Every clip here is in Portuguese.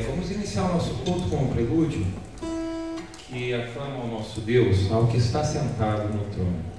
Vamos iniciar o nosso culto com um prelúdio que aclama ao nosso Deus, ao que está sentado no trono.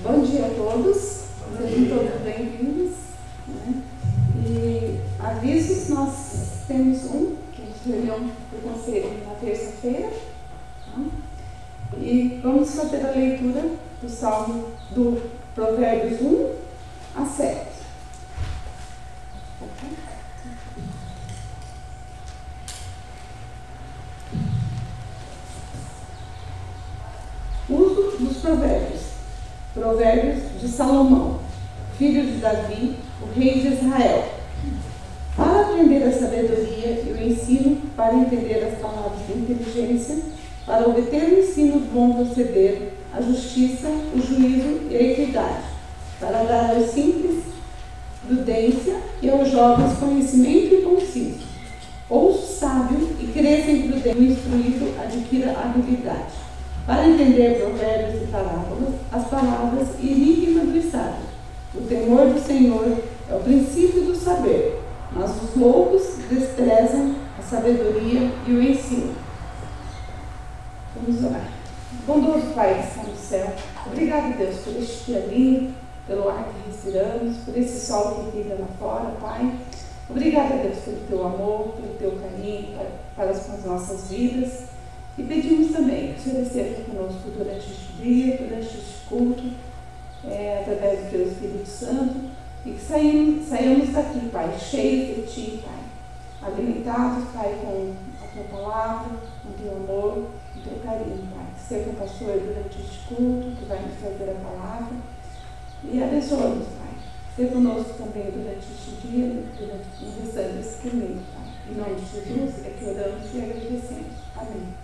Bom dia a todos, sejam todos bem-vindos. E avisos, nós temos que a gente reunião do conselho na terça-feira. E vamos fazer a leitura do Salmo do Provérbios 1 a 7. Uso dos provérbios. Provérbios de Salomão, filho de Davi, o rei de Israel. Para aprender a sabedoria e o ensino, para entender as palavras de inteligência, para obter o ensino do bom proceder, a justiça, o juízo e a equidade, para dar aos simples prudência e aos jovens conhecimento e bom senso. Ouça o sábio e cresça em prudência, o instruído adquira habilidade. Para entender provérbios e parábolas, as palavras e enigma dos sábios. O temor do Senhor é o princípio do saber, mas os loucos desprezam a sabedoria e o ensino. Vamos orar. Bondoso Pai que está no céu, obrigado, Deus, por este dia lindo, pelo ar que respiramos, por esse sol que brilha lá fora, Pai. Obrigada, Deus, pelo teu amor, pelo teu carinho para as nossas vidas. E pedimos também que o Senhor esteja conosco durante este dia, durante este culto, através do teu Espírito Santo, e que saiamos daqui, Pai, cheios de Ti, Pai, alimentados, Pai, com a Tua palavra, com o Teu amor, com o Teu carinho, Pai. Seja o pastor durante este culto, que vai nos trazer a palavra, e abençoa-nos, Pai. Seja conosco também durante este dia, durante o restante desse caminho, Pai. Em nome de Jesus é que oramos e agradecemos. Amém.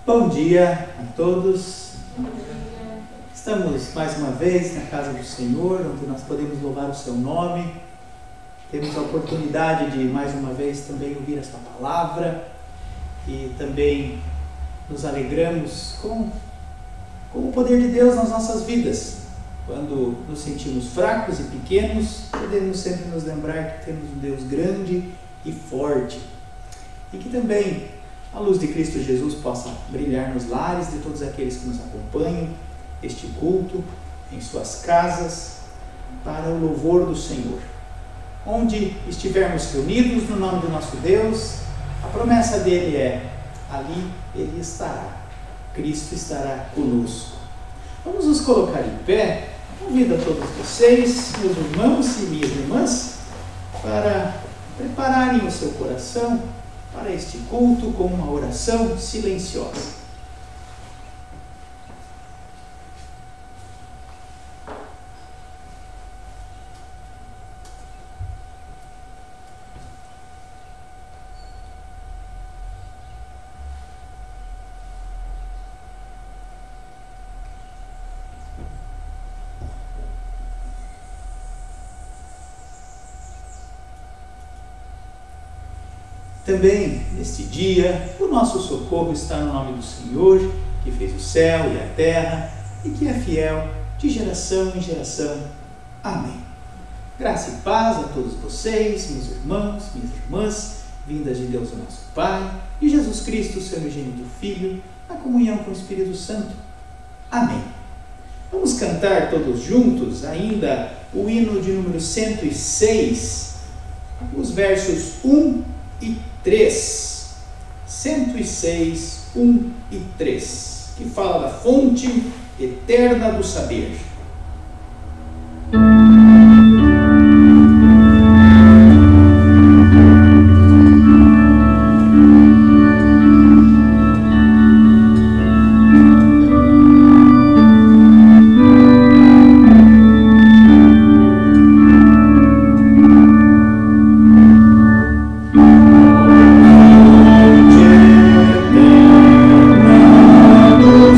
Bom dia a todos. Estamos mais uma vez na casa do Senhor, onde nós podemos louvar o seu nome. Temos a oportunidade de mais uma vez também ouvir a sua palavra e também nos alegramos com o poder de Deus nas nossas vidas. Quando nos sentimos fracos e pequenos, podemos sempre nos lembrar que temos um Deus grande e forte e que também a luz de Cristo Jesus possa brilhar nos lares de todos aqueles que nos acompanham este culto, em suas casas, para o louvor do Senhor. Onde estivermos reunidos no nome do nosso Deus, a promessa dele é: ali ele estará, Cristo estará conosco. Vamos nos colocar em pé. Convido a todos vocês, meus irmãos e minhas irmãs, para prepararem o seu coração para este culto com uma oração silenciosa. Também, neste dia, o nosso socorro está no nome do Senhor, que fez o céu e a terra, e que é fiel de geração em geração. Amém. Graça e paz a todos vocês, meus irmãos, minhas irmãs, vindas de Deus, o nosso Pai, e Jesus Cristo, seu unigênito Filho, na comunhão com o Espírito Santo. Amém. Vamos cantar todos juntos ainda o hino de número 106, os versos 1 e 3, 106, 1 e 3, que fala da fonte eterna do saber.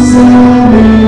Saber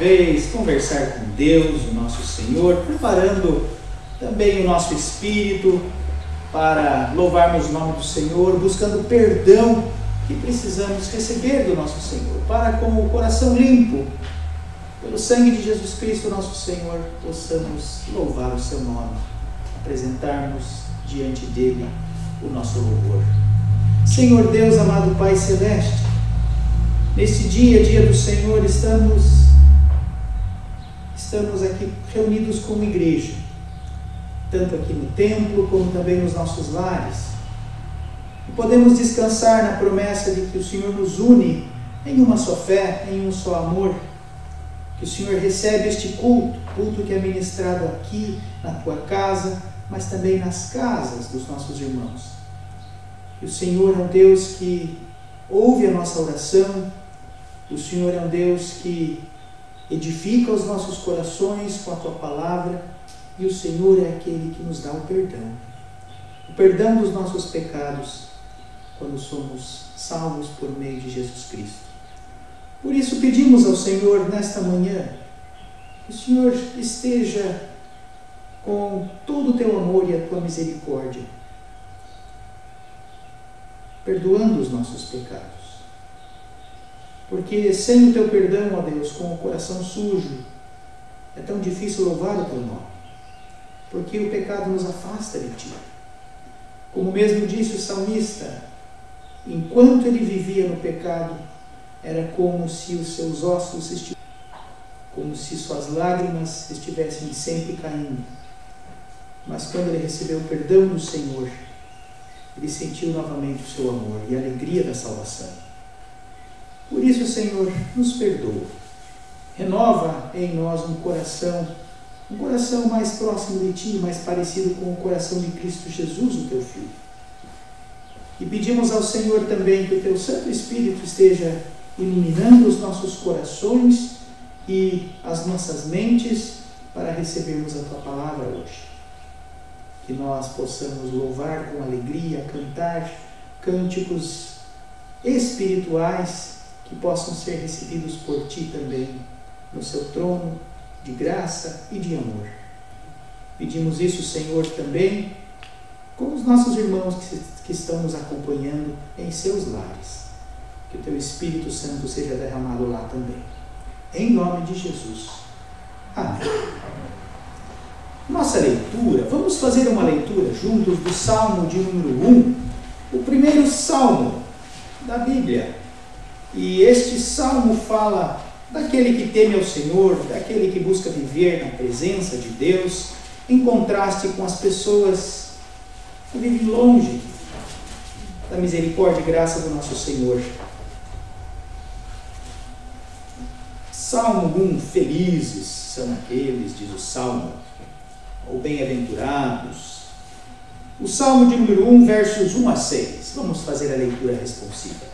vez conversar com Deus, o nosso Senhor, preparando também o nosso espírito para louvarmos o nome do Senhor, buscando perdão que precisamos receber do nosso Senhor, para com o coração limpo, pelo sangue de Jesus Cristo, nosso Senhor, possamos louvar o seu nome, apresentarmos diante dele o nosso louvor. Senhor Deus, amado Pai Celeste, neste dia do Senhor, estamos aqui reunidos como igreja, tanto aqui no templo como também nos nossos lares, e podemos descansar na promessa de que o Senhor nos une em uma só fé, em um só amor, que o Senhor recebe este culto que é ministrado aqui na tua casa, mas também nas casas dos nossos irmãos. E o Senhor é um Deus que ouve a nossa oração, o Senhor é um Deus que edifica os nossos corações com a tua palavra, e o Senhor é aquele que nos dá o perdão dos nossos pecados, quando somos salvos por meio de Jesus Cristo. Por isso pedimos ao Senhor nesta manhã, que o Senhor esteja com todo o teu amor e a tua misericórdia, perdoando os nossos pecados. Porque sem o teu perdão, ó Deus, com o coração sujo, é tão difícil louvar o teu nome. Porque o pecado nos afasta de ti. Como mesmo disse o salmista, enquanto ele vivia no pecado, era como se os seus ossos como se suas lágrimas estivessem sempre caindo. Mas quando ele recebeu o perdão do Senhor, ele sentiu novamente o seu amor e a alegria da salvação. Por isso, Senhor, nos perdoa. Renova em nós um coração mais próximo de Ti, mais parecido com o coração de Cristo Jesus, o Teu Filho. E pedimos ao Senhor também que o Teu Santo Espírito esteja iluminando os nossos corações e as nossas mentes para recebermos a Tua palavra hoje. Que nós possamos louvar com alegria, cantar cânticos espirituais que possam ser recebidos por Ti também, no Seu trono de graça e de amor. Pedimos isso, Senhor, também com os nossos irmãos que estão nos acompanhando em seus lares. Que o Teu Espírito Santo seja derramado lá também. Em nome de Jesus. Amém. Nossa leitura, vamos fazer uma leitura juntos do Salmo de número 1, o primeiro Salmo da Bíblia. E este Salmo fala daquele que teme ao Senhor, daquele que busca viver na presença de Deus, em contraste com as pessoas que vivem longe da misericórdia e graça do nosso Senhor. Salmo 1, felizes são aqueles, diz o Salmo, ou bem-aventurados. O Salmo de número 1, versos 1 a 6. Vamos fazer a leitura responsiva.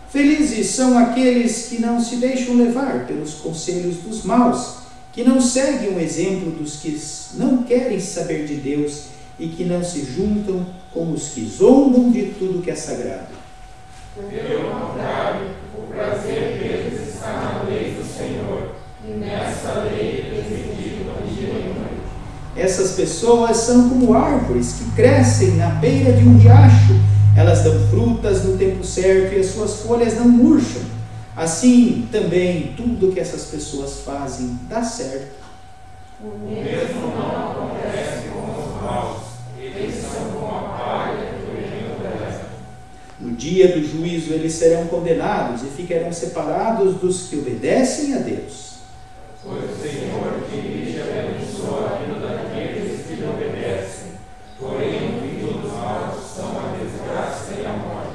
Felizes são aqueles que não se deixam levar pelos conselhos dos maus, que não seguem o exemplo dos que não querem saber de Deus e que não se juntam com os que zombam de tudo que é sagrado. Pelo contrário, o prazer deles está na lei do Senhor, e nessa lei eles meditam dia e noite. Essas pessoas são como árvores que crescem na beira de um riacho. Elas dão frutas no tempo certo e as suas folhas não murcham. Assim, também, tudo que essas pessoas fazem dá certo. O mesmo não acontece com os maus. Eles são como a palha que o vento leva. No dia do juízo, eles serão condenados e ficarão separados dos que obedecem a Deus. Pois o Senhor dirige e abençoa a vida daqueles que lhe obedecem. Porém, o fim dos maus são a desgraça e a morte.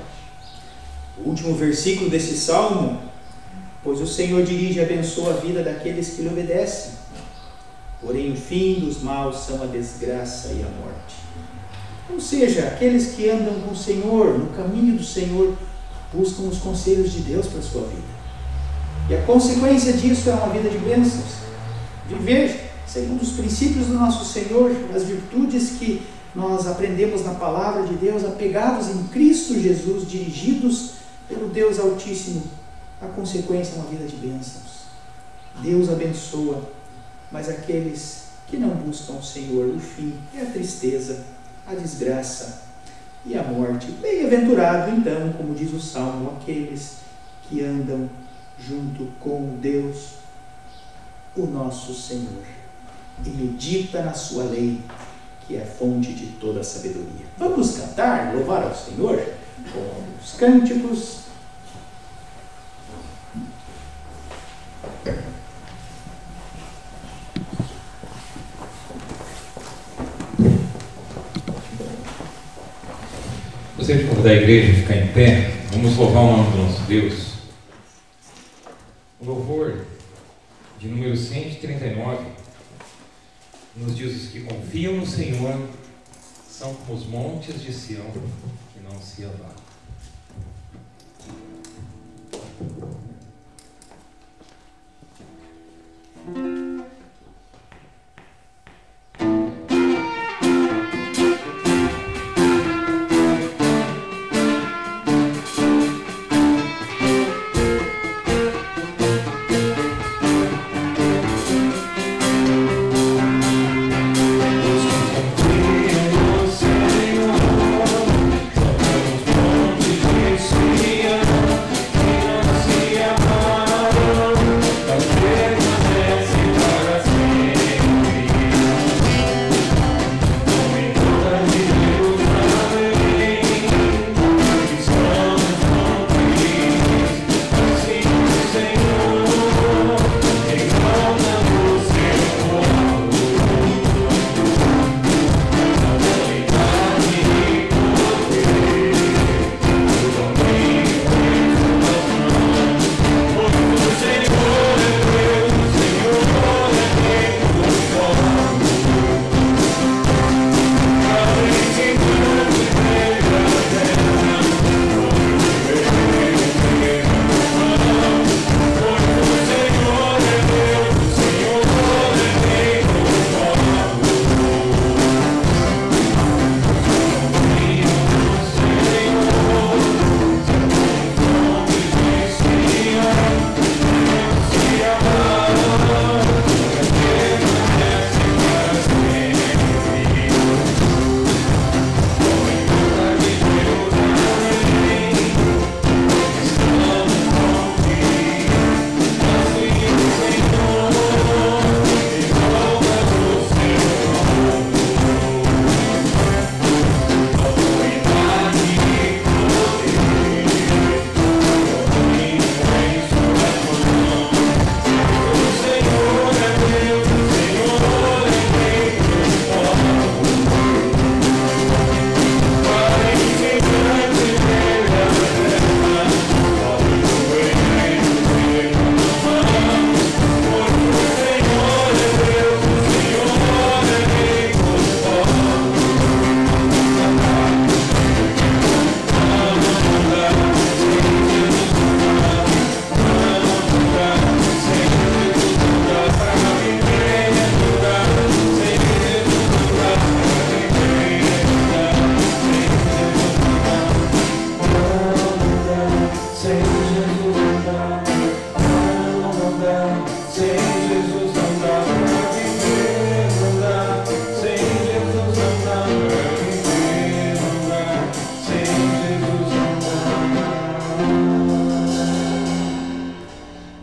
O último versículo desse salmo: pois o Senhor dirige e abençoa a vida daqueles que lhe obedecem. Porém, o fim dos maus são a desgraça e a morte. Ou seja, aqueles que andam com o Senhor, no caminho do Senhor, buscam os conselhos de Deus para a sua vida. E a consequência disso é uma vida de bênçãos. Viver segundo os princípios do nosso Senhor, as virtudes que nós aprendemos na palavra de Deus, apegados em Cristo Jesus, dirigidos pelo Deus Altíssimo. A consequência é uma vida de bênçãos. Deus abençoa, mas aqueles que não buscam o Senhor, o fim é a tristeza, a desgraça e a morte. Bem-aventurado, então, como diz o Salmo, aqueles que andam junto com Deus, o nosso Senhor, e medita na sua lei, que é fonte de toda a sabedoria. Vamos cantar, louvar ao Senhor com os cânticos. Gostaria de convidar a igreja a ficar em pé. Vamos louvar o nome do nosso Deus. O louvor de número 139 nos diz: os que confiam no Senhor são como os montes de Sião, que não se abalam.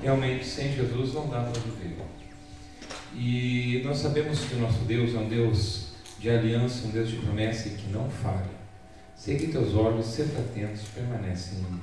Realmente, sem Jesus não dá para viver. E nós sabemos que o nosso Deus é um Deus de aliança, um Deus de promessa e que não falha. Sei que teus olhos, sempre atentos, permanecem em mim.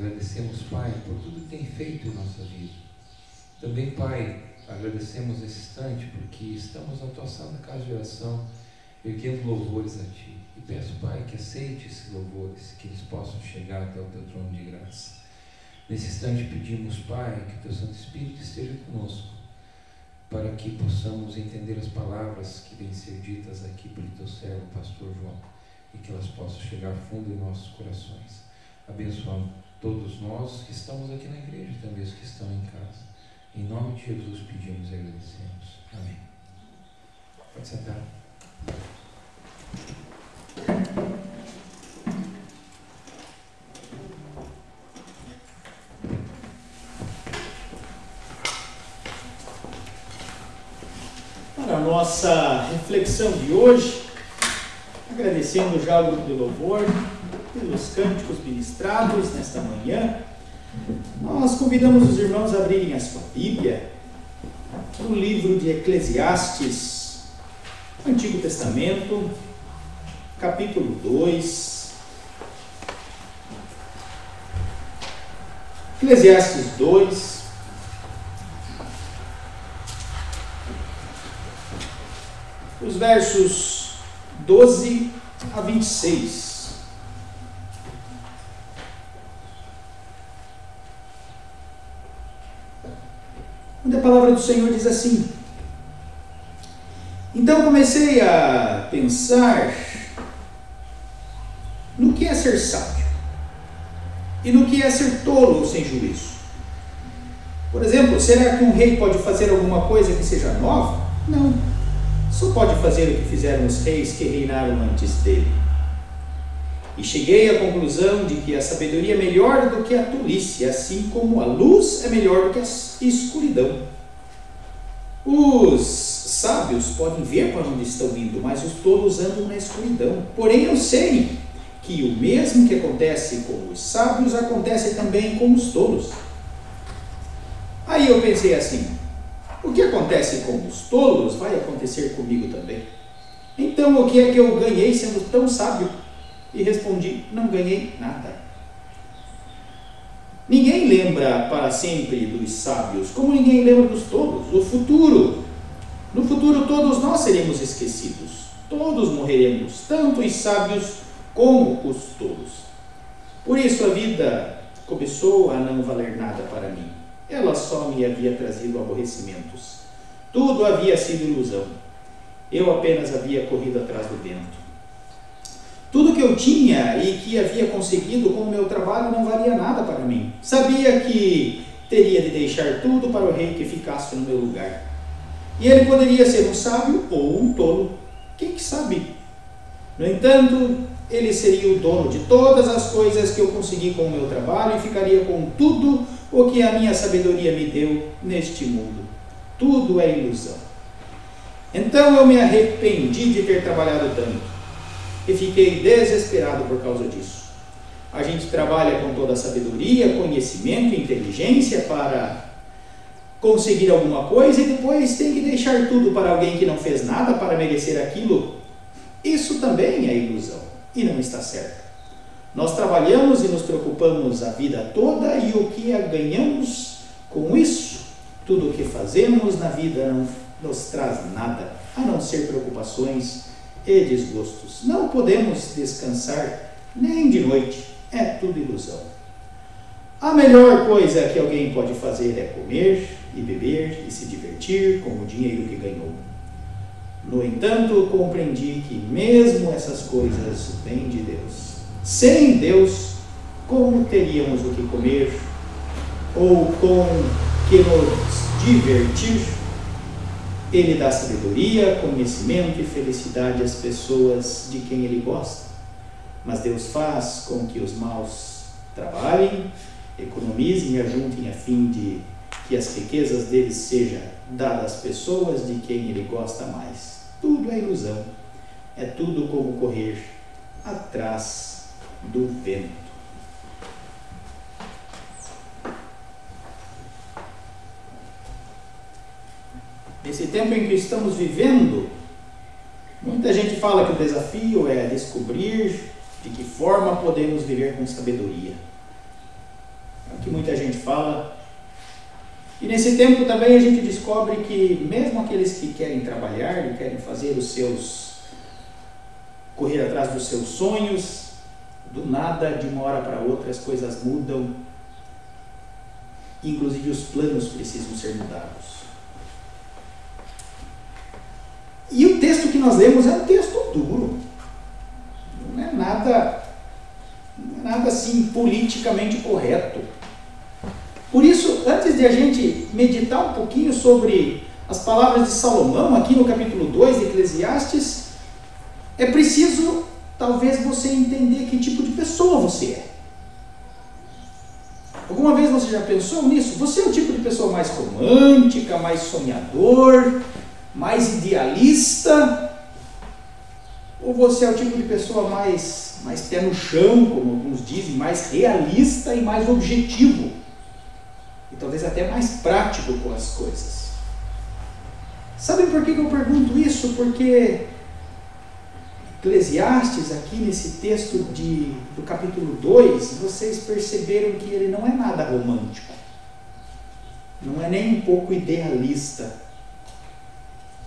agradecemos, Pai, por tudo que tem feito em nossa vida. Também, Pai, agradecemos nesse instante porque estamos na tua santa casa de oração, erguendo louvores a Ti. E peço, Pai, que aceite esses louvores, que eles possam chegar até o Teu trono de graça. Nesse instante pedimos, Pai, que o Teu Santo Espírito esteja conosco, para que possamos entender as palavras que vêm ser ditas aqui pelo Teu servo, Pastor João, e que elas possam chegar fundo em nossos corações, abençoando todos nós que estamos aqui na igreja, também os que estão em casa. Em nome de Jesus pedimos e agradecemos. Amém. Pode sentar. Para a nossa reflexão de hoje, agradecendo já o grupo de louvor pelos cânticos ministrados nesta manhã, nós convidamos os irmãos a abrirem a sua Bíblia no livro de Eclesiastes, Antigo Testamento, capítulo 2. Eclesiastes 2. Os versos 12 a 26. Onde a palavra do Senhor diz assim: então comecei a pensar no que é ser sábio e no que é ser tolo ou sem juízo. Por exemplo, será que um rei pode fazer alguma coisa que seja nova? Não. Só pode fazer o que fizeram os reis que reinaram antes dele. E cheguei à conclusão de que a sabedoria é melhor do que a tolice, assim como a luz é melhor do que a escuridão. Os sábios podem ver para onde estão indo, mas os tolos andam na escuridão. Porém, eu sei que o mesmo que acontece com os sábios acontece também com os tolos. Aí eu pensei assim: o que acontece com os tolos vai acontecer comigo também. Então, o que é que eu ganhei sendo tão sábio? E respondi: não ganhei nada. Ninguém lembra para sempre dos sábios, como ninguém lembra dos tolos. No futuro todos nós seremos esquecidos. Todos morreremos, tanto os sábios como os tolos. Por isso a vida começou a não valer nada para mim. Ela só me havia trazido aborrecimentos. Tudo havia sido ilusão. Eu apenas havia corrido atrás do vento. Tudo que eu tinha e que havia conseguido com o meu trabalho não valia nada para mim. Sabia que teria de deixar tudo para o rei que ficasse no meu lugar. E ele poderia ser um sábio ou um tolo. Quem que sabe? No entanto, ele seria o dono de todas as coisas que eu consegui com o meu trabalho e ficaria com tudo o que a minha sabedoria me deu neste mundo. Tudo é ilusão. Então eu me arrependi de ter trabalhado tanto e fiquei desesperado por causa disso. A gente trabalha com toda a sabedoria, conhecimento e inteligência para conseguir alguma coisa e depois tem que deixar tudo para alguém que não fez nada para merecer aquilo. Isso também é ilusão e não está certo. Nós trabalhamos e nos preocupamos a vida toda e o que ganhamos com isso? Tudo o que fazemos na vida não nos traz nada, a não ser preocupações e desgostos. Não podemos descansar nem de noite, é tudo ilusão. A melhor coisa que alguém pode fazer é comer e beber e se divertir com o dinheiro que ganhou. No entanto, compreendi que mesmo essas coisas vêm de Deus. Sem Deus, como teríamos o que comer ou com que nos divertir? Ele dá sabedoria, conhecimento e felicidade às pessoas de quem Ele gosta. Mas Deus faz com que os maus trabalhem, economizem e ajuntem a fim de que as riquezas deles sejam dadas às pessoas de quem Ele gosta mais. Tudo é ilusão. É tudo como correr atrás do vento. Nesse tempo em que estamos vivendo, muita gente fala que o desafio é descobrir de que forma podemos viver com sabedoria. que muita gente fala. E nesse tempo também a gente descobre que mesmo aqueles que querem trabalhar e querem fazer correr atrás dos seus sonhos, do nada, de uma hora para outra, as coisas mudam. Inclusive os planos precisam ser mudados. E o texto que nós lemos é um texto duro. Não é nada assim politicamente correto. Por isso, antes de a gente meditar um pouquinho sobre as palavras de Salomão, aqui no capítulo 2 de Eclesiastes, é preciso, talvez, você entender que tipo de pessoa você é. Alguma vez você já pensou nisso? Você é o tipo de pessoa mais romântica, mais sonhador, mais idealista? Ou você é o tipo de pessoa mais pé no chão, como alguns dizem, mais realista e mais objetivo? E talvez até mais prático com as coisas. Sabem por que eu pergunto isso? Porque Eclesiastes, aqui nesse texto do capítulo 2, vocês perceberam que ele não é nada romântico. Não é nem um pouco idealista.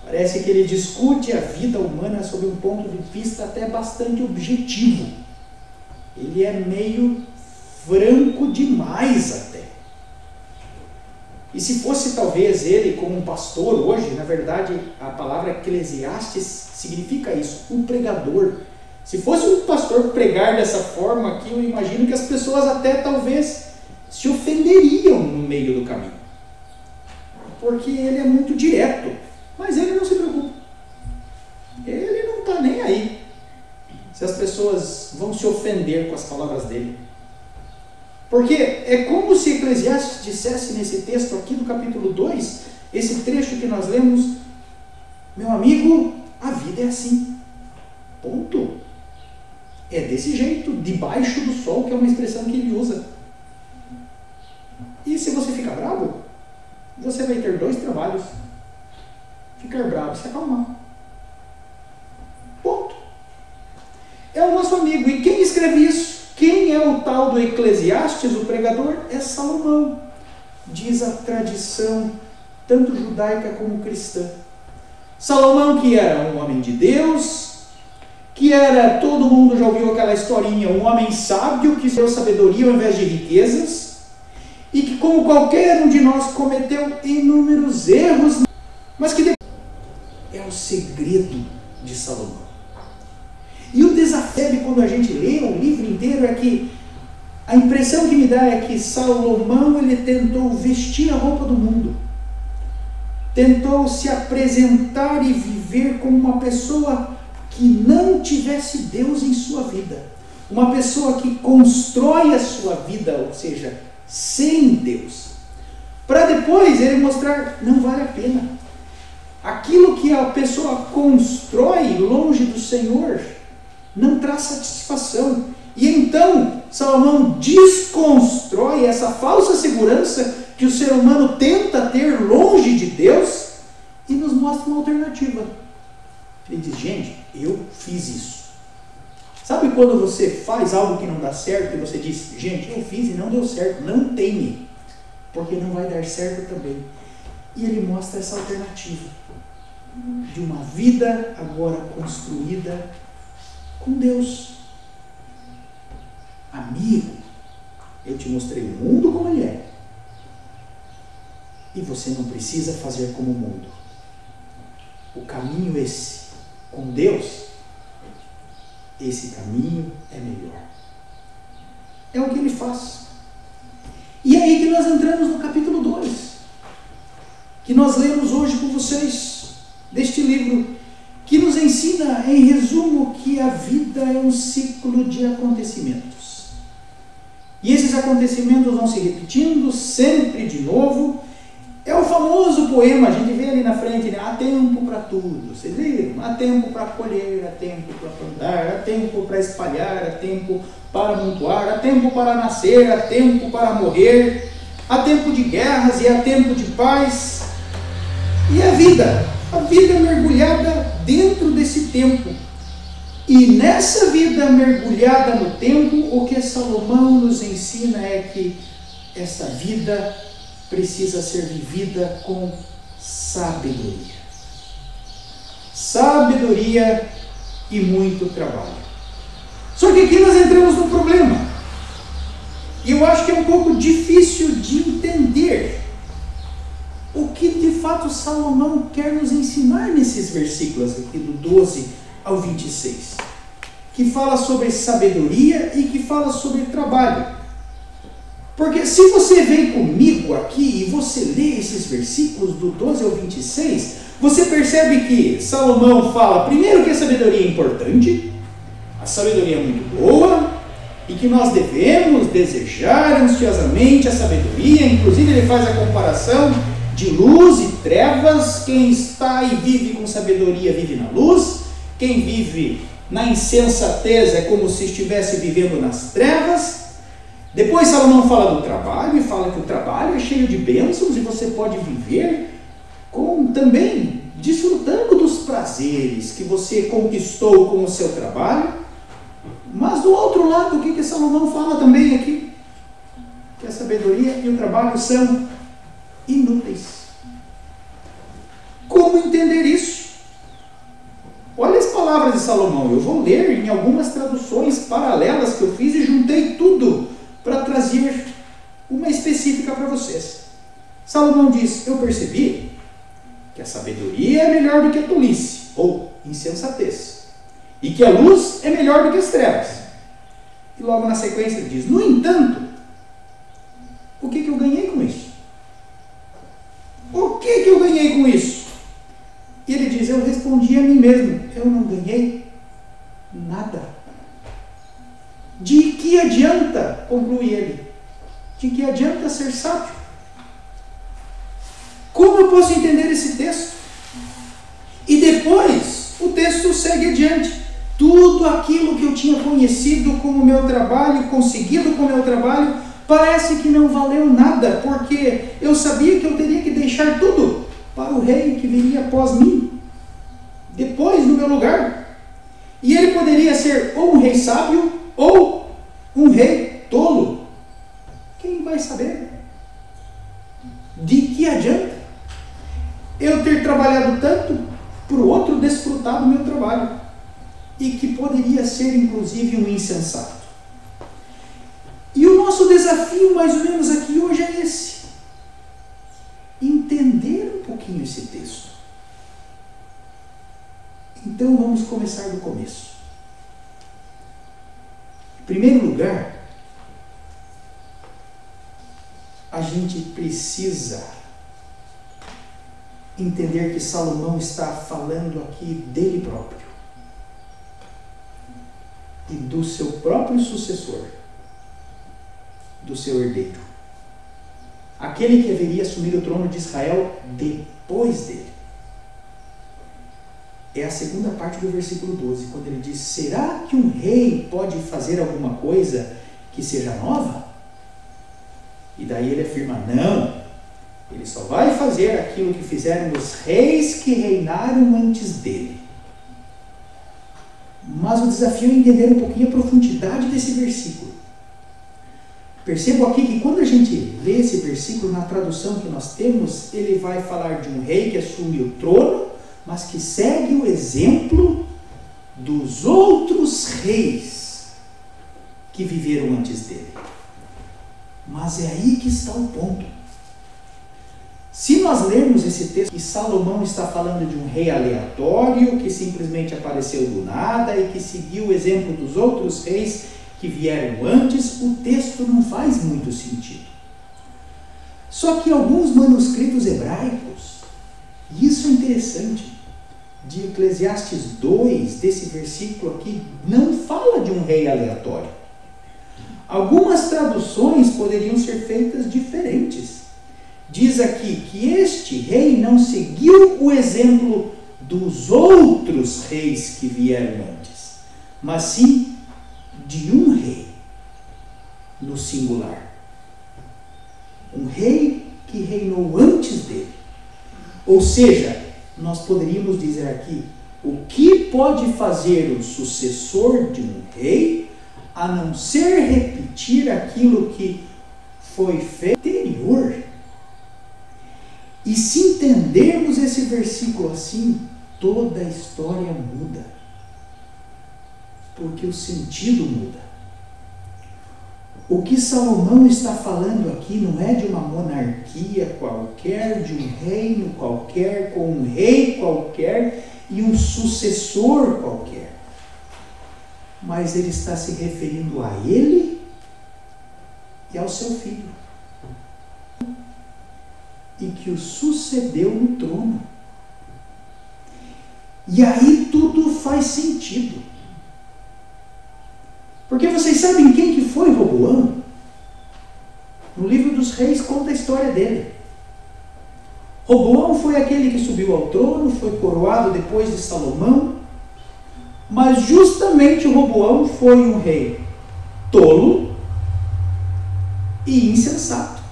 Parece que ele discute a vida humana sob um ponto de vista até bastante objetivo. Ele é meio franco demais até. E se fosse talvez ele como um pastor hoje, na verdade a palavra Eclesiastes significa isso, um pregador. Se fosse um pastor pregar dessa forma aqui, eu imagino que as pessoas até talvez se ofenderiam no meio do caminho. Porque ele é muito direto, mas ele não se preocupa. Ele não está nem aí se as pessoas vão se ofender com as palavras dele. Porque é como se Eclesiastes dissesse nesse texto aqui do capítulo 2, esse trecho que nós lemos: meu amigo, a vida é assim. Ponto. É desse jeito, debaixo do sol, que é uma expressão que ele usa. E se você ficar bravo, você vai ter 2 trabalhos: ficar bravo e se acalmar. Ponto. É o nosso amigo. E quem escreve isso? Quem é o tal do Eclesiastes, o pregador? É Salomão. Diz a tradição, tanto judaica como cristã. Salomão, que era um homem de Deus, que era, todo mundo já ouviu aquela historinha, um homem sábio que deu sabedoria ao invés de riquezas, e que, como qualquer um de nós, cometeu inúmeros erros, mas que é o segredo de Salomão. E o desafio, quando a gente lê o livro inteiro, é que a impressão que me dá é que Salomão, ele tentou vestir a roupa do mundo, tentou se apresentar e viver como uma pessoa que não tivesse Deus em sua vida, uma pessoa que constrói a sua vida, ou seja, sem Deus, para depois ele mostrar: não vale a pena. Aquilo que a pessoa constrói longe do Senhor não traz satisfação. E então Salomão desconstrói essa falsa segurança que o ser humano tenta ter longe de Deus e nos mostra uma alternativa. Ele diz: gente, eu fiz isso. Sabe quando você faz algo que não dá certo e você diz: gente, eu fiz e não deu certo, não teme, porque não vai dar certo também. E ele mostra essa alternativa de uma vida agora construída com Deus. Amigo, eu te mostrei o mundo como ele é. E você não precisa fazer como o mundo. O caminho esse, com Deus, esse caminho é melhor. É o que ele faz. E é aí que nós entramos no capítulo 2, que nós lemos hoje com vocês, deste livro, que nos ensina, em resumo, que a vida é um ciclo de acontecimentos. E esses acontecimentos vão se repetindo sempre de novo. É o famoso poema, a gente vê ali na frente, né? Há tempo para tudo. Vocês viram? Há tempo para colher, há tempo para plantar, há tempo para espalhar, há tempo para amontoar, há tempo para nascer, há tempo para morrer, há tempo de guerras e há tempo de paz. E a vida mergulhada dentro desse tempo. E nessa vida mergulhada no tempo, o que Salomão nos ensina é que essa vida precisa ser vivida com sabedoria. Sabedoria e muito trabalho. Só que aqui nós entramos no problema. E eu acho que é um pouco difícil de entender o que de fato Salomão quer nos ensinar nesses versículos aqui, do 12 ao 26. Que fala sobre sabedoria e que fala sobre trabalho. Porque se você vem comigo aqui e você lê esses versículos do 12 ao 26, você percebe que Salomão fala primeiro que a sabedoria é importante, a sabedoria é muito boa, e que nós devemos desejar ansiosamente a sabedoria. Inclusive ele faz a comparação de luz e trevas. Quem está e vive com sabedoria vive na luz, quem vive na insensatez é como se estivesse vivendo nas trevas. Depois Salomão fala do trabalho e fala que o trabalho é cheio de bênçãos e você pode viver também desfrutando dos prazeres que você conquistou com o seu trabalho. Mas do outro lado, o que Salomão fala também aqui? Que a sabedoria e o trabalho são inúteis. Como entender isso? Olha as palavras de Salomão. Eu vou ler em algumas traduções paralelas que eu fiz e juntei tudo para trazer uma específica para vocês. Salomão diz: eu percebi que a sabedoria é melhor do que a tolice, ou insensatez, e que a luz é melhor do que as trevas. E logo na sequência ele diz: no entanto, o que eu ganhei com isso? O que eu ganhei com isso? E ele diz: eu respondi a mim mesmo, eu não ganhei nada. De que adianta, conclui ele, de que adianta ser sábio? Como eu posso entender esse texto? E depois o texto segue adiante. Tudo aquilo que eu tinha conhecido como meu trabalho, conseguido com o meu trabalho, parece que não valeu nada, porque eu sabia que eu teria que deixar tudo para o rei que viria após mim, depois no meu lugar. E ele poderia ser ou um rei sábio ou um rei tolo. Quem vai saber? De que adianta eu ter trabalhado tanto para o outro desfrutar do meu trabalho, e que poderia ser inclusive um insensato? E o nosso desafio mais ou menos aqui hoje é esse: entender um pouquinho esse texto. Então vamos começar do começo. Em primeiro lugar, a gente precisa entender que Salomão está falando aqui dele próprio e do seu próprio sucessor, do seu herdeiro, aquele que haveria assumir o trono de Israel depois dele. É a segunda parte do versículo 12, quando ele diz: será que um rei pode fazer alguma coisa que seja nova? E daí ele afirma: não, ele só vai fazer aquilo que fizeram os reis que reinaram antes dele. Mas o desafio é entender um pouquinho a profundidade desse versículo. Percebo aqui que quando a gente lê esse versículo, na tradução que nós temos, ele vai falar de um rei que assume o trono, mas que segue o exemplo dos outros reis que viveram antes dele. Mas é aí que está o ponto. Se nós lermos esse texto, que Salomão está falando de um rei aleatório, que simplesmente apareceu do nada e que seguiu o exemplo dos outros reis que vieram antes, o texto não faz muito sentido. Só que alguns manuscritos hebraicos, e isso é interessante, de Eclesiastes 2, desse versículo aqui, não fala de um rei aleatório. Algumas traduções poderiam ser feitas diferentes. Diz aqui que este rei não seguiu o exemplo dos outros reis que vieram antes, mas sim de um rei, no singular. Um rei que reinou antes dele. Ou seja, nós poderíamos dizer aqui: o que pode fazer o sucessor de um rei a não ser repetir aquilo que foi feito interior. E se entendermos esse versículo assim, toda a história muda. Porque o sentido muda. O que Salomão está falando aqui não é de uma monarquia qualquer, de um reino qualquer, com um rei qualquer e um sucessor qualquer. Mas ele está se referindo a ele e ao seu filho, e que o sucedeu no trono. E aí tudo faz sentido. Porque vocês sabem quem que foi Roboão? No livro dos Reis conta a história dele. Roboão foi aquele que subiu ao trono, foi coroado depois de Salomão, mas justamente Roboão foi um rei tolo e insensato.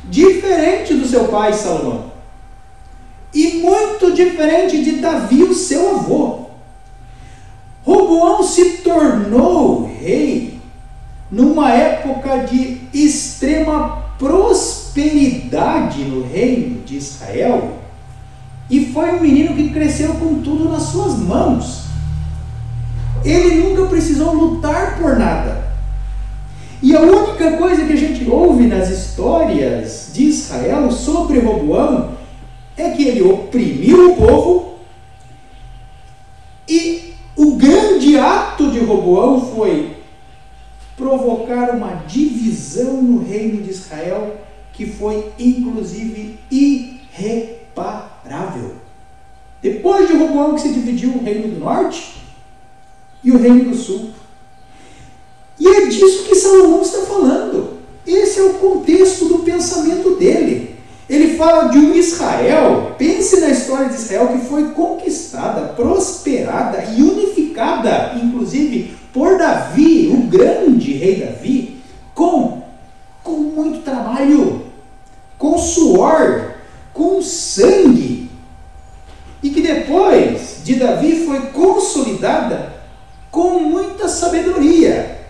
Diferente do seu pai Salomão. E muito diferente de Davi, o seu avô. Roboão se tornou rei numa época de extrema prosperidade no reino de Israel, e foi um menino que cresceu com tudo nas suas mãos. Ele nunca precisou lutar por nada. E a única coisa que a gente ouve nas histórias de Israel sobre Roboão é que ele oprimiu o povo, e o grande ato de Roboão foi provocar uma divisão no reino de Israel que foi inclusive irreparável. Depois de Roboão que se dividiu o reino do norte e o reino do sul. E é disso que Salomão está falando. Esse é o contexto do pensamento dele. Ele fala de um Israel, pense na história de Israel, que foi conquistada, prosperada e unificada, inclusive por Davi, o grande rei Davi, com muito trabalho, com suor, com sangue, e que depois de Davi foi consolidada com muita sabedoria.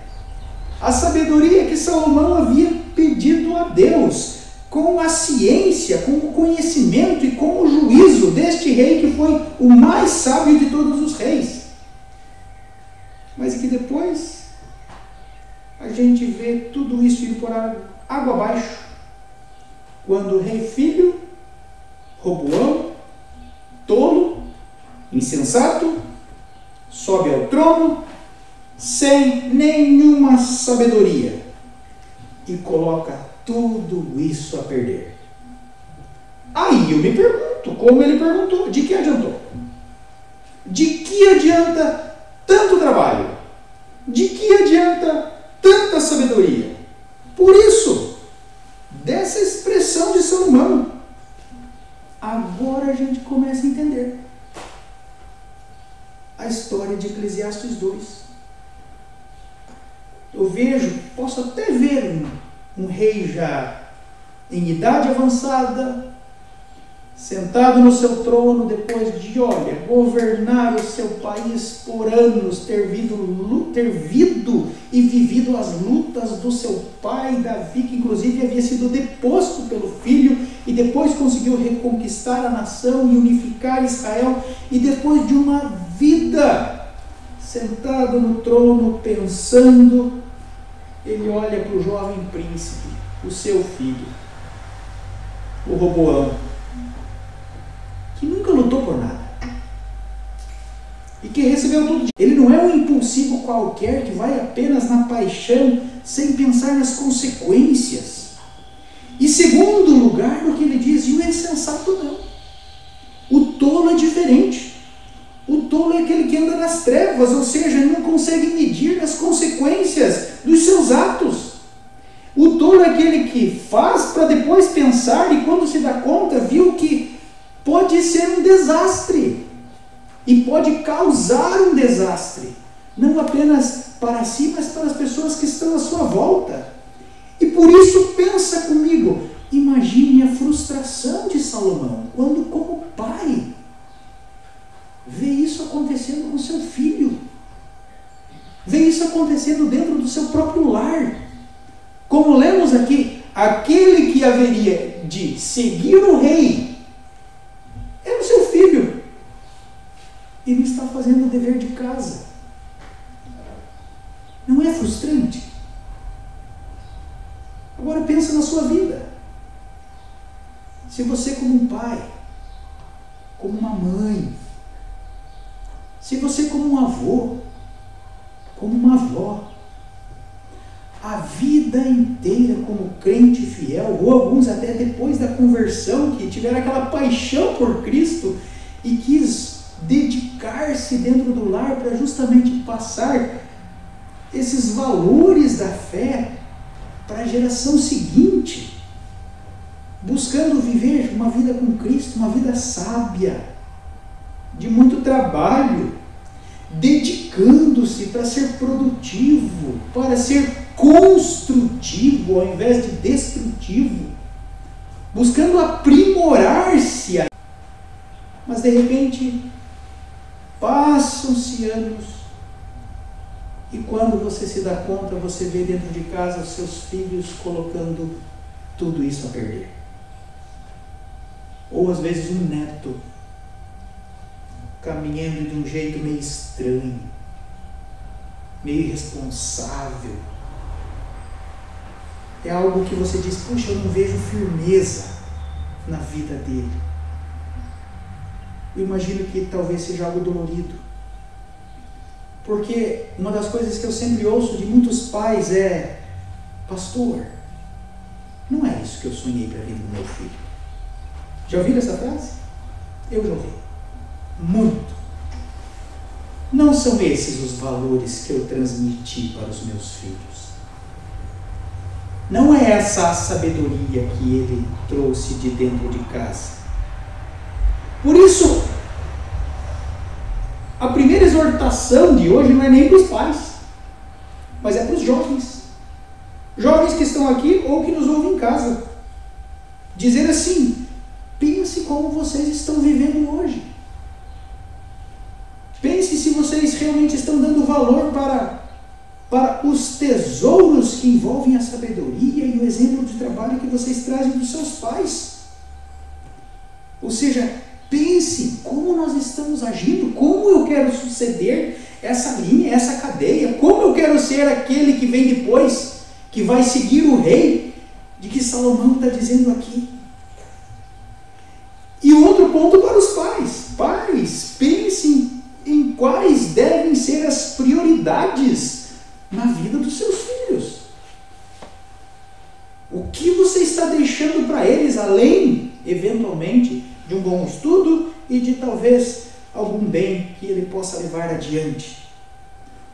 A sabedoria que Salomão havia pedido a Deus, com a ciência, com o conhecimento e com o juízo deste rei que foi o mais sábio de todos os reis. Mas que depois a gente vê tudo isso ir por água abaixo, quando o rei filho, Roboão, tolo, insensato, sobe ao trono, sem nenhuma sabedoria, e coloca tudo isso a perder. Aí eu me pergunto, como ele perguntou, de que adiantou? De que adianta tanto trabalho? De que adianta tanta sabedoria? Por isso, dessa expressão de Salomão, agora a gente começa a entender a história de Eclesiastes 2. Eu vejo, posso até ver um rei já em idade avançada, sentado no seu trono, depois de, governar o seu país por anos, ter vivido e vivido as lutas do seu pai Davi, que inclusive havia sido deposto pelo filho, e depois conseguiu reconquistar a nação e unificar Israel, e depois de uma vida sentado no trono, pensando, ele olha para o jovem príncipe, o seu filho, o Roboão, que nunca lutou por nada, e que recebeu tudo. Ele não é um impulsivo qualquer que vai apenas na paixão, sem pensar nas consequências. E segundo lugar, no que ele diz, e o insensato não. O tolo é diferente. O tolo é aquele que anda nas trevas, ou seja, não consegue medir as consequências dos seus atos. O tolo é aquele que faz para depois pensar, e quando se dá conta, viu que pode ser um desastre. E pode causar um desastre. Não apenas para si, mas para as pessoas que estão à sua volta. E por isso, pensa comigo, imagine a frustração de Salomão, quando como pai vê isso acontecendo com seu filho, vê isso acontecendo dentro do seu próprio lar, Como lemos aqui, aquele que haveria de seguir o rei era o seu filho. E não está fazendo o dever de casa. Não é frustrante? Agora pensa na sua vida. Se você como um pai, como uma mãe, se você como um avô, como uma avó, a vida inteira como crente fiel, ou alguns até depois da conversão, que tiveram aquela paixão por Cristo e quis dedicar-se dentro do lar para justamente passar esses valores da fé para a geração seguinte, buscando viver uma vida com Cristo, uma vida sábia, de muito trabalho, dedicando-se para ser produtivo, para ser construtivo ao invés de destrutivo, buscando aprimorar-se. Mas de repente, passam-se anos, e quando você se dá conta, você vê dentro de casa os seus filhos colocando tudo isso a perder. Ou às vezes um neto caminhando de um jeito meio estranho, meio irresponsável. É algo que você diz, puxa, eu não vejo firmeza na vida dele. Eu imagino que talvez seja algo dolorido. Porque uma das coisas que eu sempre ouço de muitos pais é: pastor, não é isso que eu sonhei para a vida do meu filho. Já ouviram essa frase? Eu já ouvi. Muito. Não são esses os valores que eu transmiti para os meus filhos. Não é essa a sabedoria que ele trouxe de dentro de casa. Por isso, a primeira exortação de hoje não é nem para os pais, mas é para os jovens. Jovens que estão aqui ou que nos ouvem em casa. Dizer assim: pense como vocês estão vivendo hoje. Pense se vocês realmente estão dando valor para os tesouros que envolvem a sabedoria e o exemplo de trabalho que vocês trazem dos seus pais. Ou seja, pense como nós estamos agindo, como eu quero suceder essa linha, essa cadeia, como eu quero ser aquele que vem depois, que vai seguir o rei, de que Salomão está dizendo aqui. E outro ponto para os pais. Pais, pensem em quais devem ser as prioridades na vida dos seus filhos. O que você está deixando para eles, além, eventualmente, de um bom estudo e de talvez algum bem que ele possa levar adiante.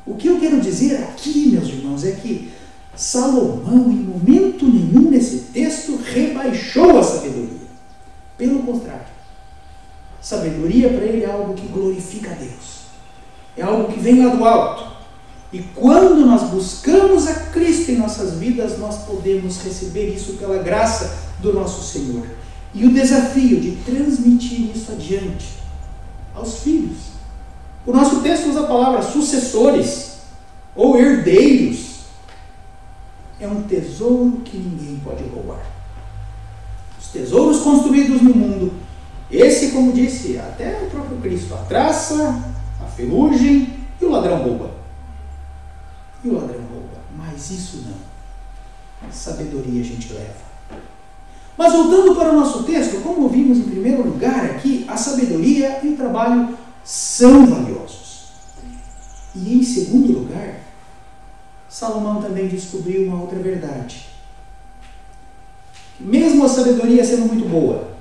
O que eu quero dizer aqui, meus irmãos, é que Salomão, em momento nenhum nesse texto, rebaixou a sabedoria. Pelo contrário, sabedoria para ele é algo que glorifica a Deus. É algo que vem lá do alto. E quando nós buscamos a Cristo em nossas vidas, nós podemos receber isso pela graça do nosso Senhor. E o desafio de transmitir isso adiante aos filhos. O nosso texto usa a palavra sucessores ou herdeiros. É um tesouro que ninguém pode roubar. Os tesouros construídos no mundo, esse, como disse até o próprio Cristo, a traça, a ferrugem e o ladrão rouba. E o ladrão rouba. Mas isso não. Sabedoria a gente leva. Mas voltando para o nosso texto, como vimos em primeiro lugar aqui, a sabedoria e o trabalho são valiosos. E em segundo lugar, Salomão também descobriu uma outra verdade. Mesmo a sabedoria sendo muito boa,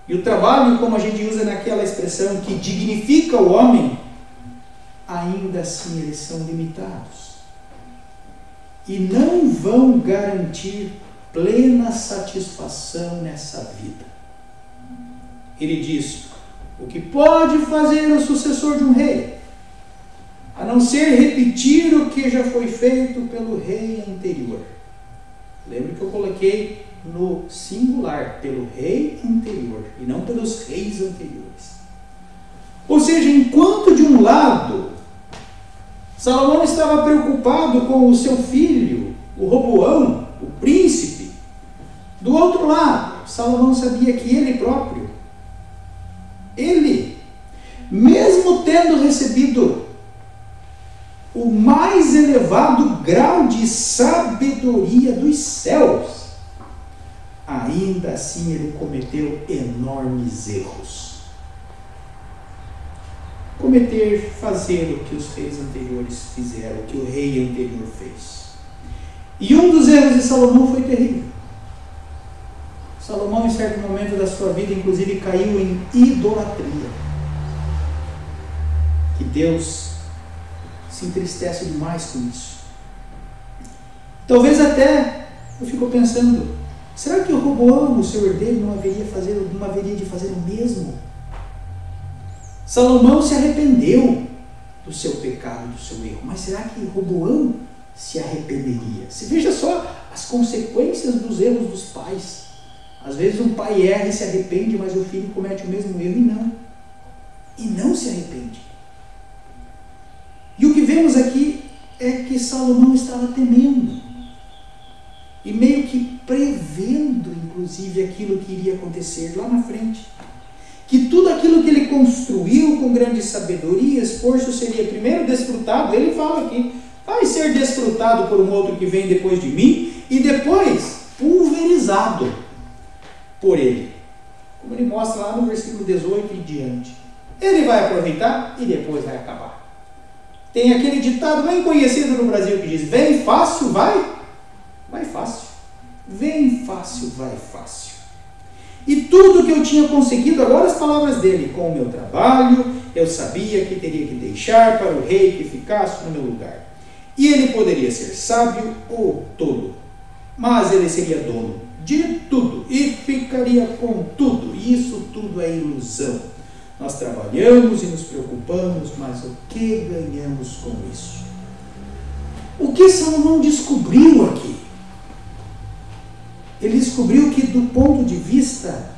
e o trabalho, como a gente usa naquela expressão que dignifica o homem, ainda assim eles são limitados. E não vão garantir plena satisfação nessa vida. Ele diz: o que pode fazer o sucessor de um rei, a não ser repetir o que já foi feito pelo rei anterior. Lembra que eu coloquei no singular, pelo rei anterior, e não pelos reis anteriores. Ou seja, enquanto de um lado, Salomão estava preocupado com o seu filho, o Roboão, o príncipe. Do outro lado, Salomão sabia que ele próprio, ele, mesmo tendo recebido o mais elevado grau de sabedoria dos céus, ainda assim ele cometeu enormes erros. Fazer o que os reis anteriores fizeram, o que o rei anterior fez. E um dos erros de Salomão foi terrível. Salomão, em certo momento da sua vida, inclusive, caiu em idolatria. Que Deus se entristece demais com isso. Talvez até, eu fico pensando, será que o Roboão, o seu herdeiro, não haveria de fazer o mesmo? Salomão se arrependeu do seu pecado, do seu erro, mas será que Roboão se arrependeria? Se veja só as consequências dos erros dos pais. Às vezes um pai erra e se arrepende, mas o filho comete o mesmo erro e não se arrepende. E o que vemos aqui é que Salomão estava temendo e meio que prevendo, inclusive, aquilo que iria acontecer lá na frente. Que tudo aquilo que ele construiu com grande sabedoria, esforço, seria primeiro desfrutado. Ele fala aqui, vai ser desfrutado por um outro que vem depois de mim, e depois pulverizado por ele. Como ele mostra lá no versículo 18 e diante. Ele vai aproveitar e depois vai acabar. Tem aquele ditado bem conhecido no Brasil que diz, vem fácil, vai fácil. Vem fácil, vai fácil. E tudo que eu tinha conseguido, agora as palavras dele, com o meu trabalho, eu sabia que teria que deixar para o rei que ficasse no meu lugar. E ele poderia ser sábio ou tolo, mas ele seria dono de tudo e ficaria com tudo. E isso tudo é ilusão. Nós trabalhamos e nos preocupamos, mas o que ganhamos com isso? O que Salomão descobriu aqui? Ele descobriu que, do ponto de vista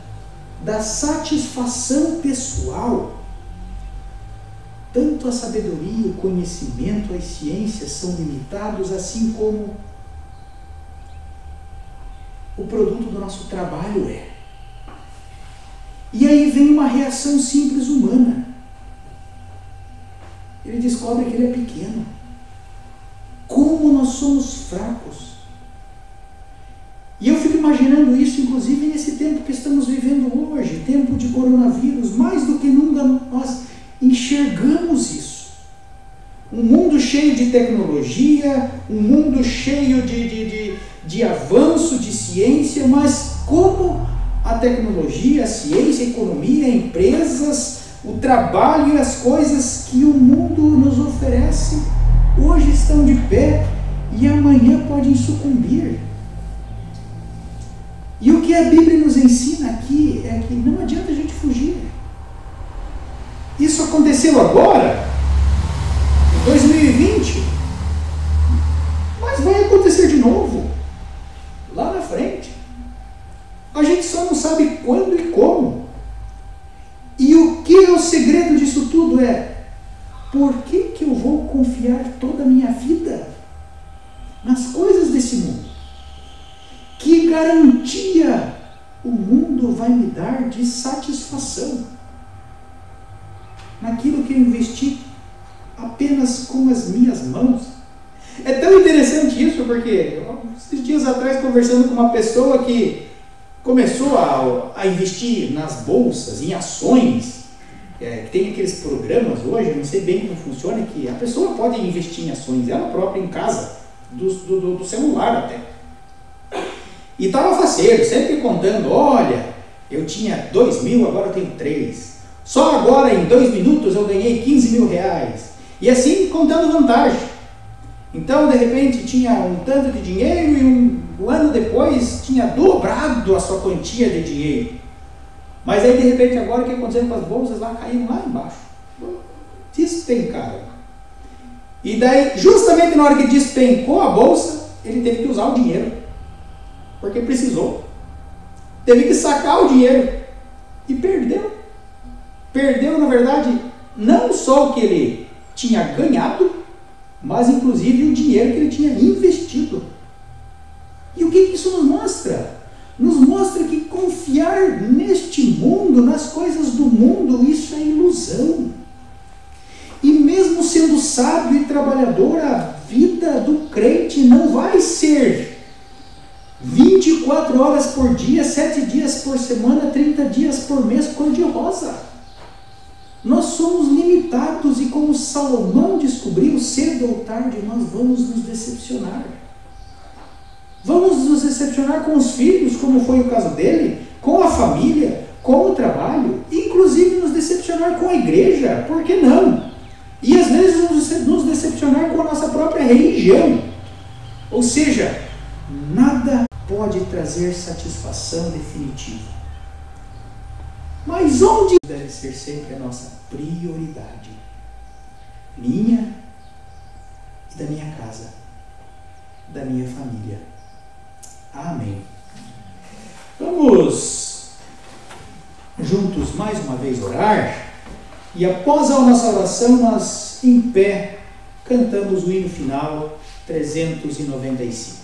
da satisfação pessoal, tanto a sabedoria, o conhecimento, as ciências são limitados, assim como o produto do nosso trabalho é. E aí vem uma reação simples humana. Ele descobre que ele é pequeno. Como nós somos fracos. E eu fico imaginando isso, inclusive, nesse tempo que estamos vivendo hoje, tempo de coronavírus. Mais do que nunca nós enxergamos isso. Um mundo cheio de tecnologia, um mundo cheio de avanço, de ciência, mas como a tecnologia, a ciência, a economia, empresas, o trabalho e as coisas que o mundo nos oferece, hoje estão de pé e amanhã podem sucumbir. E o que a Bíblia nos ensina aqui é que não adianta a gente fugir. Isso aconteceu agora, em 2020, mas vai acontecer de novo, lá na frente. A gente só não sabe quando e como. E o que é o segredo disso tudo é, por que eu vou confiar toda a minha vida nas coisas desse mundo? Que garantia o mundo vai me dar de satisfação naquilo que eu investi apenas com as minhas mãos? É tão interessante isso, porque esses dias atrás, conversando com uma pessoa que começou a investir nas bolsas, em ações, tem aqueles programas hoje, eu não sei bem como funciona, que a pessoa pode investir em ações, ela própria em casa, do celular até. E estava faceiro, sempre contando, olha, eu tinha 2.000, agora eu tenho 3. Só agora, em 2 minutos, eu ganhei 15 mil reais. E assim, contando vantagem. Então, de repente, tinha um tanto de dinheiro e um ano depois tinha dobrado a sua quantia de dinheiro. Mas aí, de repente, agora o que aconteceu com as bolsas lá, caíram lá embaixo. Despencaram. E daí, justamente na hora que despencou a bolsa, ele teve que usar o dinheiro. Porque precisou. Teve que sacar o dinheiro. E perdeu. Perdeu, na verdade, não só o que ele tinha ganhado, mas inclusive o dinheiro que ele tinha investido E o que isso nos mostra? Nos mostra que confiar neste mundo, nas coisas do mundo, isso é ilusão. E mesmo sendo sábio e trabalhador, a vida do crente não vai ser 24 horas por dia, 7 dias por semana, 30 dias por mês, cor-de-rosa. Nós somos limitados e, como Salomão descobriu, cedo ou tarde nós vamos nos decepcionar. Vamos nos decepcionar com os filhos, como foi o caso dele, com a família, com o trabalho, inclusive nos decepcionar com a igreja, por que não? E às vezes nos decepcionar com a nossa própria religião. Ou seja, nada pode trazer satisfação definitiva. Mas onde deve ser sempre a nossa prioridade? Minha e da minha casa, da minha família. Amém. Vamos juntos mais uma vez orar. E após a nossa oração, nós em pé cantamos o hino final 395.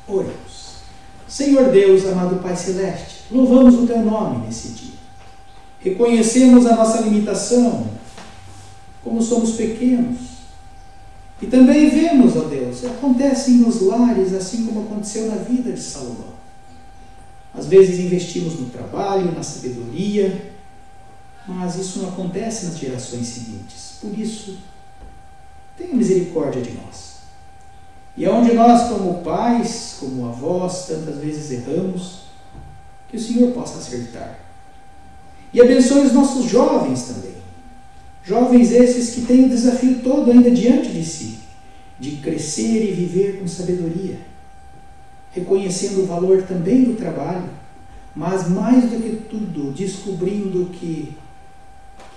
Oremos. Senhor Deus, amado Pai Celeste, louvamos o Teu nome nesse dia. Reconhecemos a nossa limitação, como somos pequenos. E também vemos, ó Deus, acontece nos lares, assim como aconteceu na vida de Salomão. Às vezes investimos no trabalho, na sabedoria, mas isso não acontece nas gerações seguintes. Por isso, tenha misericórdia de nós. E onde nós, como pais, como avós, tantas vezes erramos, que o Senhor possa acertar. E abençoe os nossos jovens também. Jovens esses que têm o desafio todo ainda diante de si, de crescer e viver com sabedoria, reconhecendo o valor também do trabalho, mas mais do que tudo, descobrindo que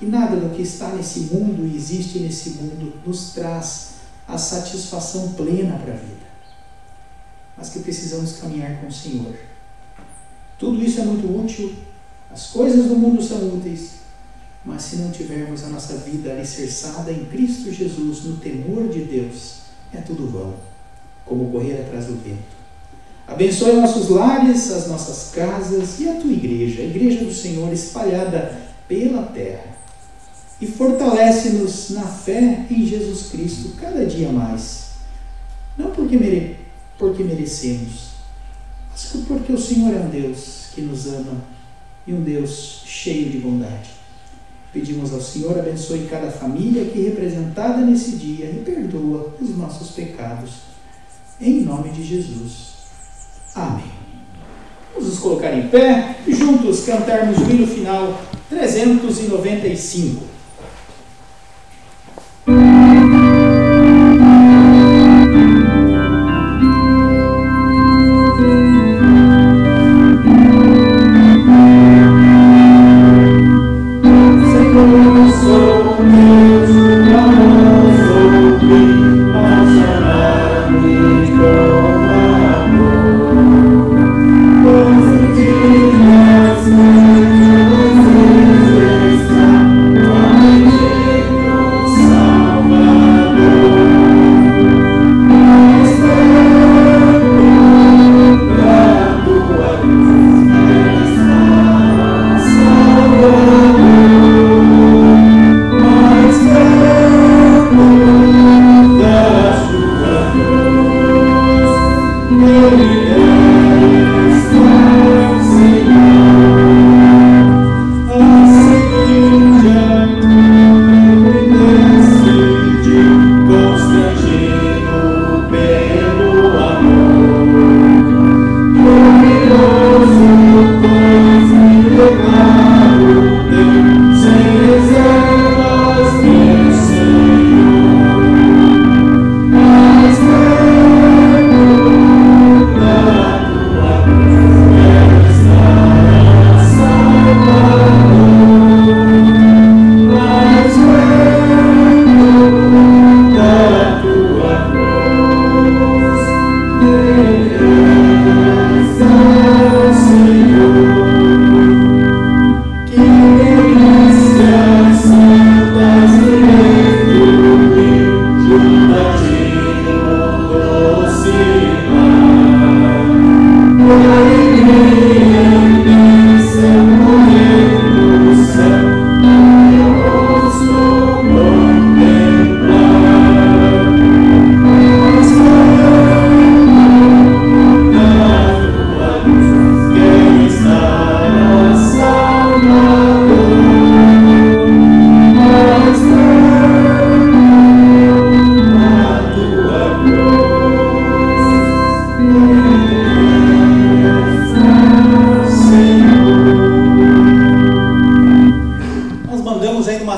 nada do que está nesse mundo e existe nesse mundo nos traz a satisfação plena para a vida, mas que precisamos caminhar com o Senhor. Tudo isso é muito útil, as coisas do mundo são úteis, mas se não tivermos a nossa vida alicerçada em Cristo Jesus, no temor de Deus, é tudo vão, como correr atrás do vento. Abençoe nossos lares, as nossas casas e a tua igreja, a igreja do Senhor espalhada pela terra. E fortalece-nos na fé em Jesus Cristo cada dia mais. Não porque merecemos, mas porque o Senhor é um Deus que nos ama e um Deus cheio de bondade. Pedimos ao Senhor, abençoe cada família aqui representada nesse dia e perdoa os nossos pecados. Em nome de Jesus. Amém. Vamos nos colocar em pé e juntos cantarmos o hino final 395. Oh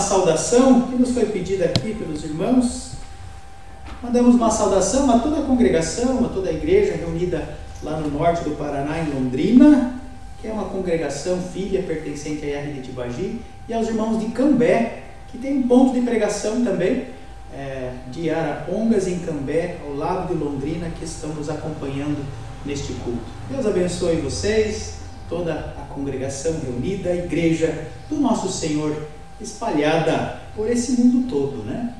saudação que nos foi pedida aqui pelos irmãos. Mandamos uma saudação a toda a congregação, a toda a igreja reunida lá no norte do Paraná, em Londrina, que é uma congregação filha pertencente à IR de Tibagi, e aos irmãos de Cambé, que tem um ponto de pregação também, de Arapongas em Cambé, ao lado de Londrina, que estão nos acompanhando neste culto. Deus abençoe vocês, toda a congregação reunida, a igreja do nosso Senhor espalhada por esse mundo todo, né?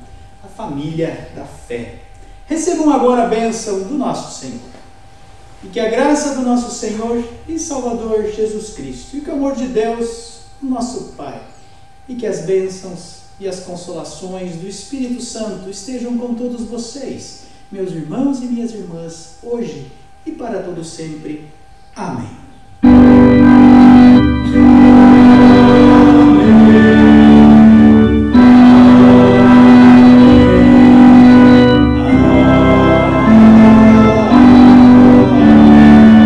A família da fé. Recebam agora a bênção do nosso Senhor. E que a graça do nosso Senhor e Salvador Jesus Cristo, e que o amor de Deus, nosso Pai, e que as bênçãos e as consolações do Espírito Santo estejam com todos vocês, meus irmãos e minhas irmãs, hoje e para todo sempre. Amém.